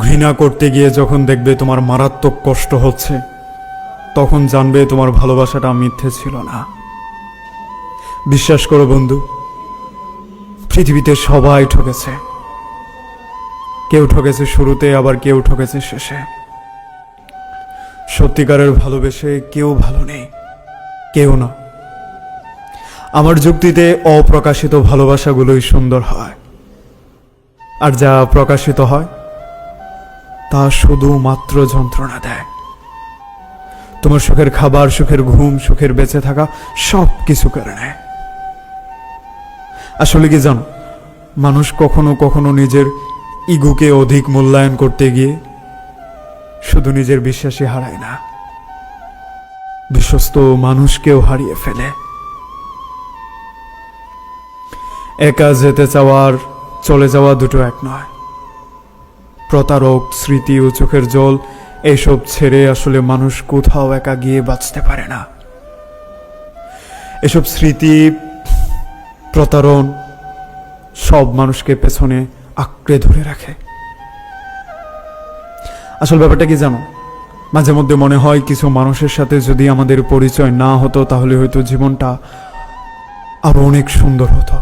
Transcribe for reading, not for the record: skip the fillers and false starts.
ঘৃণা করতে গিয়ে যখন দেখবে তোমার মারাত্মক কষ্ট হচ্ছে, তখন জানবে তোমার ভালোবাসাটা মিথ্যে ছিল না। বিশ্বাস করো বন্ধু, পৃথিবীতে সবাই ঠকেছে। কেউ ঠকেছে শুরুতে, আবার কেউ ঠকেছে শেষে। সত্যিকারের ভালোবেসে কেউ ভালো নেই, কেউ না। আমার যুক্তিতে অপ্রকাশিত ভালোবাসাগুলোই সুন্দর হয়, আর যা প্রকাশিত হয় তা শুধুমাত্র যন্ত্রণা দেয়। তোমার সুখের খাবার, সুখের ঘুম, সুখের বেঁচে থাকা সব কিছু কেড়ে নেয়। আসলে কি জানো, মানুষ কখনো কখনো নিজের ইগোকে অধিক মূল্যায়ন করতে গিয়ে শুধু নিজের বিশ্বাসই হারায় না, বিশ্বস্ত মানুষকেও হারিয়ে ফেলে। একা যেতে চাওয়ার চলে যাওয়া দুটো এক নয়। প্রতারক, স্মৃতি ও চোখের জল এইসব ছেড়ে আসলে মানুষ কোথাও একা গিয়ে বাঁচতে পারে না। এসব স্মৃতি, প্রতারণ সব মানুষকে পেছনে আঁকড়ে ধরে রাখে। আসল ব্যাপারটা কি জানো, মাঝে মধ্যে মনে হয় কিছু মানুষের সাথে যদি আমাদের পরিচয় না হতো, তাহলে হয়তো জীবনটা আরো অনেক সুন্দর হতো।